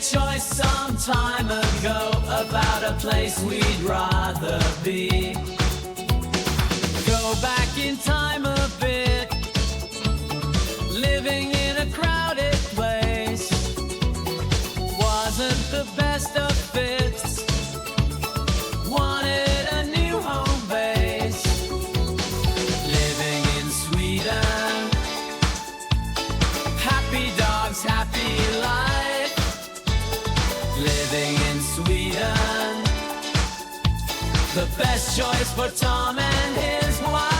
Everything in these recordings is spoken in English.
choice some time ago about a place we'd rather be. Go back in time a bit, living in a crowded place wasn't the best of fits. Wanted a new home base. Living in Sweden, happy dogs, happy life. Living in Sweden, the best choice for Tom and his wife.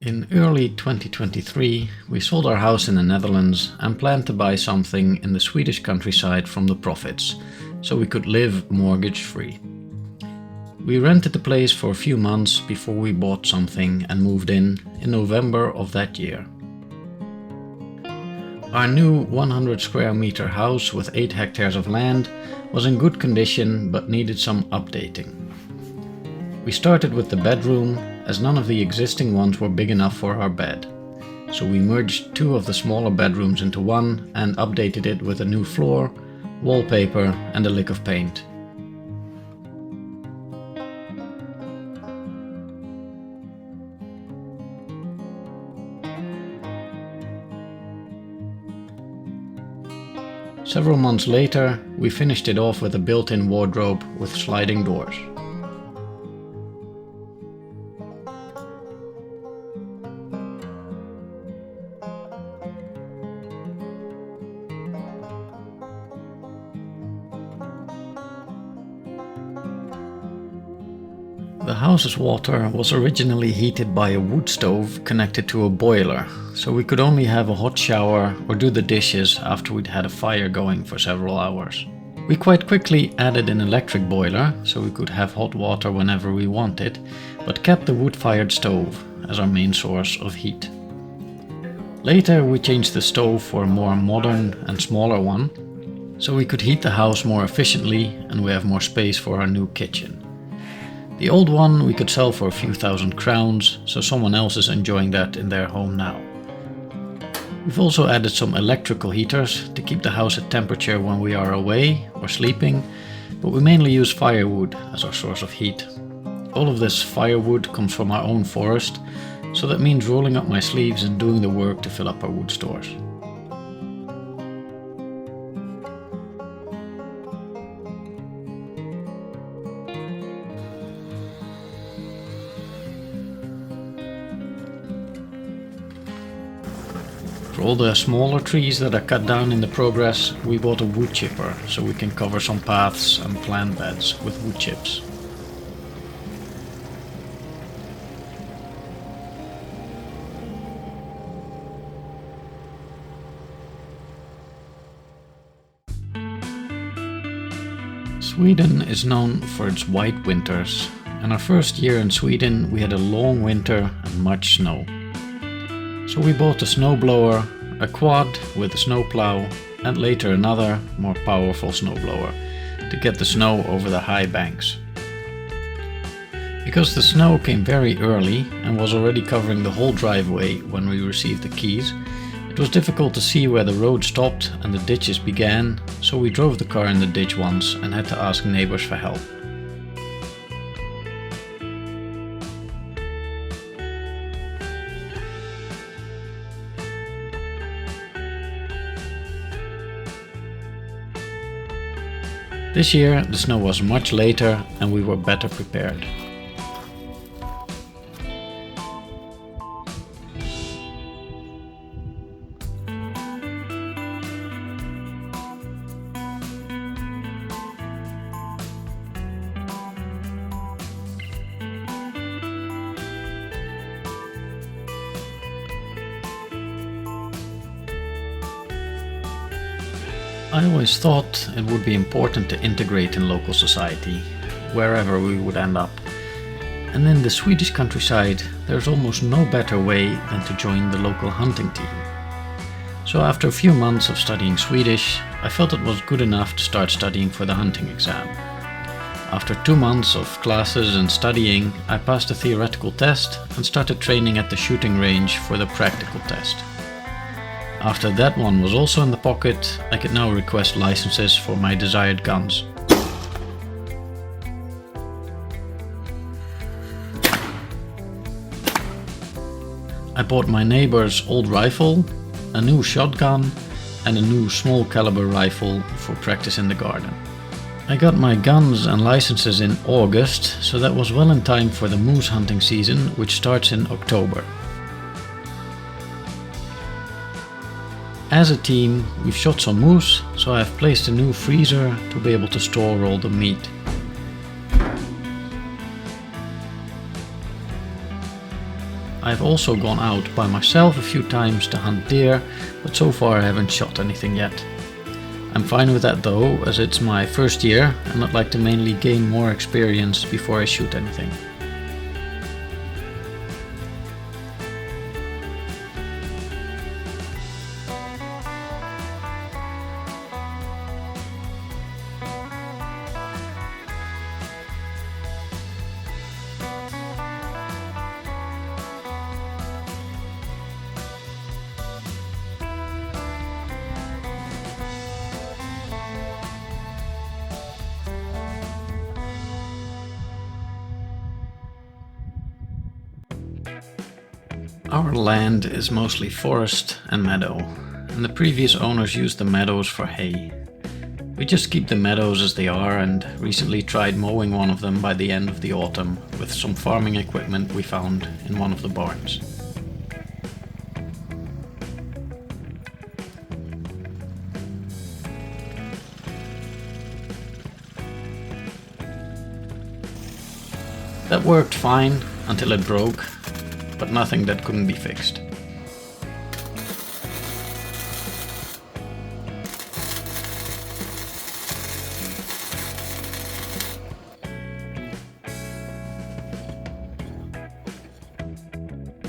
In early 2023, we sold our house in the Netherlands and planned to buy something in the Swedish countryside from the profits, so we could live mortgage-free. We rented the place for a few months before we bought something and moved in November of that year. Our new 100 square meter house with 8 hectares of land was in good condition but needed some updating. We started with the bedroom, as none of the existing ones were big enough for our bed. So we merged 2 of the smaller bedrooms into one and updated it with a new floor, wallpaper and a lick of paint. Several months later, we finished it off with a built-in wardrobe with sliding doors. The house's water was originally heated by a wood stove connected to a boiler, so we could only have a hot shower or do the dishes after we'd had a fire going for several hours. We quite quickly added an electric boiler, so we could have hot water whenever we wanted, but kept the wood-fired stove as our main source of heat. Later we changed the stove for a more modern and smaller one, so we could heat the house more efficiently and we have more space for our new kitchen. The old one we could sell for a few thousand crowns, so someone else is enjoying that in their home now. We've also added some electrical heaters to keep the house at temperature when we are away or sleeping, but we mainly use firewood as our source of heat. All of this firewood comes from our own forest, so that means rolling up my sleeves and doing the work to fill up our wood stores. For all the smaller trees that are cut down in the progress, we bought a wood chipper so we can cover some paths and plant beds with wood chips. Sweden is known for its white winters, and our first year in Sweden we had a long winter and much snow. So we bought a snowblower, a quad with a snowplow, and later another, more powerful snowblower to get the snow over the high banks. Because the snow came very early and was already covering the whole driveway when we received the keys, it was difficult to see where the road stopped and the ditches began, so we drove the car in the ditch once and had to ask neighbors for help. This year the snow was much later and we were better prepared. I always thought it would be important to integrate in local society, wherever we would end up. And in the Swedish countryside, there's almost no better way than to join the local hunting team. So after a few months of studying Swedish, I felt it was good enough to start studying for the hunting exam. After 2 months of classes and studying, I passed the theoretical test and started training at the shooting range for the practical test. After that one was also in the pocket, I could now request licenses for my desired guns. I bought my neighbor's old rifle, a new shotgun and a new small caliber rifle for practice in the garden. I got my guns and licenses in August, so that was well in time for the moose hunting season, which starts in October. As a team, we've shot some moose, so I've placed a new freezer to be able to store all the meat. I've also gone out by myself a few times to hunt deer, but so far I haven't shot anything yet. I'm fine with that though, as it's my first year and I'd like to mainly gain more experience before I shoot anything. Our land is mostly forest and meadow, and the previous owners used the meadows for hay. We just keep the meadows as they are and recently tried mowing one of them by the end of the autumn with some farming equipment we found in one of the barns. That worked fine until it broke, but nothing that couldn't be fixed.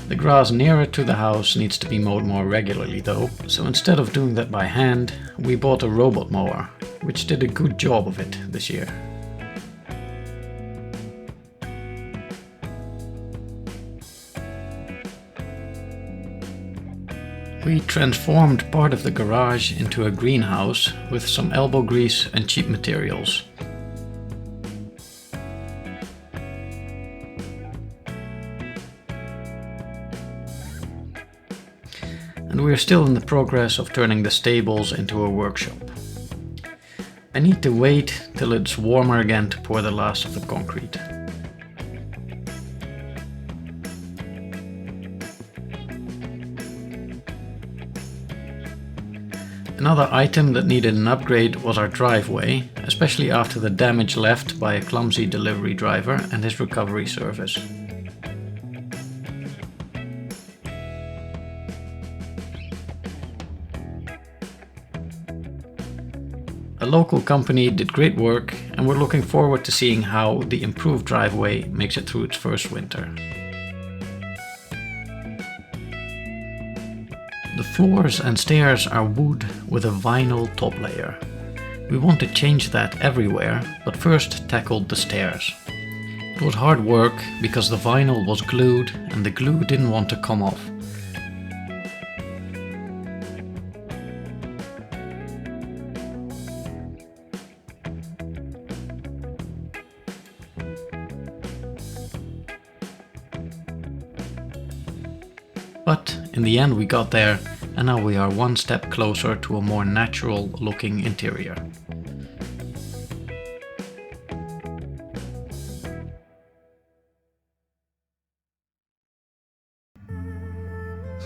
The grass nearer to the house needs to be mowed more regularly though, so instead of doing that by hand, we bought a robot mower, which did a good job of it this year. We transformed part of the garage into a greenhouse with some elbow grease and cheap materials. And we are still in the progress of turning the stables into a workshop. I need to wait till it's warmer again to pour the last of the concrete. Another item that needed an upgrade was our driveway, especially after the damage left by a clumsy delivery driver and his recovery service. A local company did great work and we're looking forward to seeing how the improved driveway makes it through its first winter. The floors and stairs are wood with a vinyl top layer. We want to change that everywhere, but first tackled the stairs. It was hard work because the vinyl was glued and the glue didn't want to come off. But in the end we got there, and now we are one step closer to a more natural looking interior.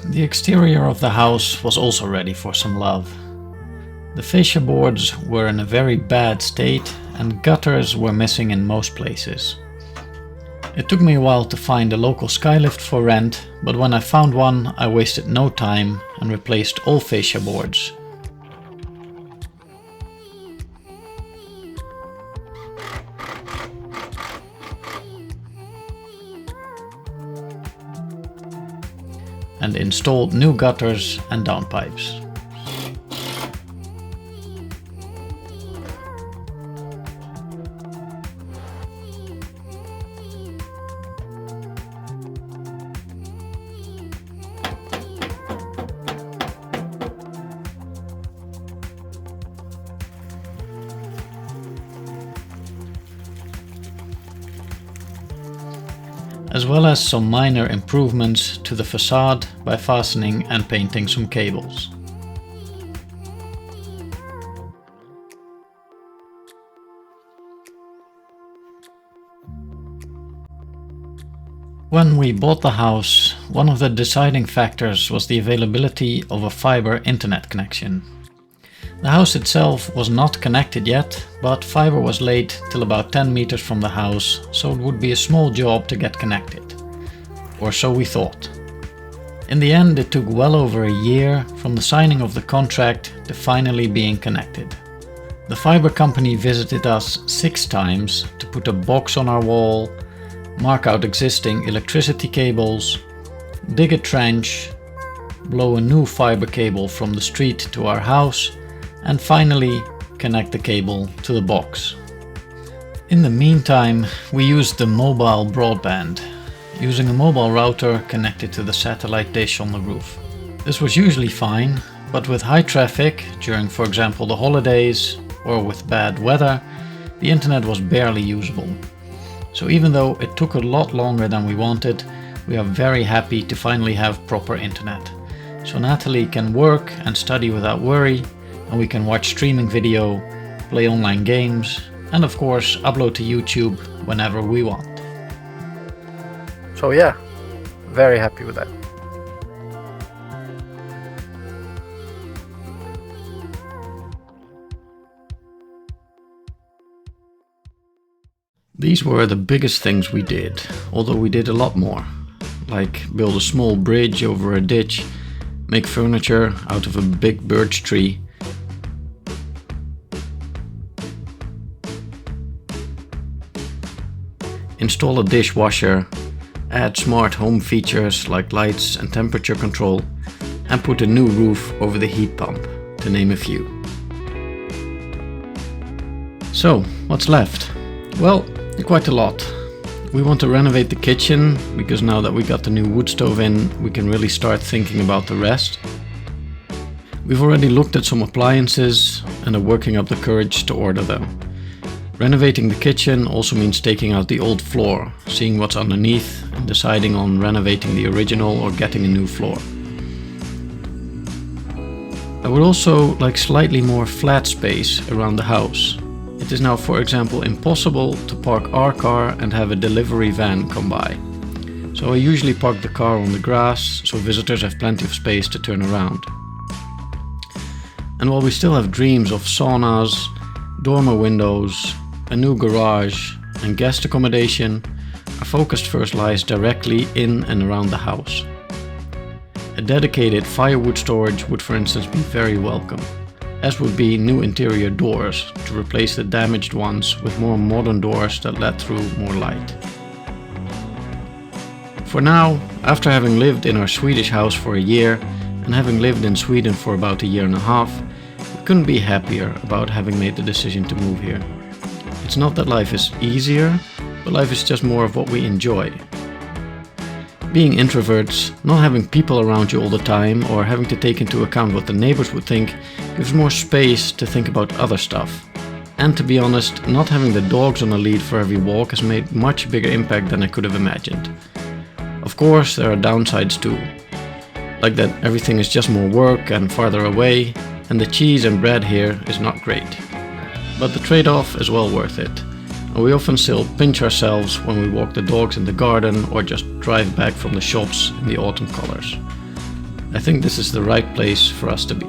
The exterior of the house was also ready for some love. The fascia boards were in a very bad state and gutters were missing in most places. It took me a while to find a local skylift for rent, but when I found one, I wasted no time and replaced all fascia boards. And installed new gutters and downpipes. as well as some minor improvements to the facade by fastening and painting some cables. When we bought the house, one of the deciding factors was the availability of a fiber internet connection. The house itself was not connected yet, but fiber was laid till about 10 meters from the house, so it would be a small job to get connected. Or so we thought. In the end, it took well over a year from the signing of the contract to finally being connected. The fiber company visited us 6 times to put a box on our wall, mark out existing electricity cables, dig a trench, blow a new fiber cable from the street to our house, and finally connect the cable to the box. In the meantime, we used the mobile broadband, using a mobile router connected to the satellite dish on the roof. This was usually fine, but with high traffic, during for example the holidays, or with bad weather, the internet was barely usable. So even though it took a lot longer than we wanted, we are very happy to finally have proper internet. So Natalie can work and study without worry, and we can watch streaming video, play online games, and of course upload to YouTube whenever we want. So yeah, very happy with that. These were the biggest things we did, although we did a lot more, like build a small bridge over a ditch, make furniture out of a big birch tree, install a dishwasher, add smart home features like lights and temperature control, and put a new roof over the heat pump, to name a few. So, what's left? Well, quite a lot. We want to renovate the kitchen, because now that we got the new wood stove in, we can really start thinking about the rest. We've already looked at some appliances and are working up the courage to order them. Renovating the kitchen also means taking out the old floor, seeing what's underneath, and deciding on renovating the original or getting a new floor. I would also like slightly more flat space around the house. It is now, for example, impossible to park our car and have a delivery van come by. So I usually park the car on the grass, so visitors have plenty of space to turn around. And while we still have dreams of saunas, dormer windows, a new garage and guest accommodation, our focus first lies directly in and around the house. A dedicated firewood storage would, for instance, be very welcome, as would be new interior doors to replace the damaged ones with more modern doors that let through more light. For now, after having lived in our Swedish house for a year and having lived in Sweden for about a year and a half, we couldn't be happier about having made the decision to move here. It's not that life is easier, but life is just more of what we enjoy. Being introverts, not having people around you all the time or having to take into account what the neighbors would think, gives more space to think about other stuff. And to be honest, not having the dogs on a lead for every walk has made much bigger impact than I could have imagined. Of course, there are downsides too, like that everything is just more work and farther away, and the cheese and bread here is not great. But the trade-off is well worth it. And we often still pinch ourselves when we walk the dogs in the garden or just drive back from the shops in the autumn colors. I think this is the right place for us to be.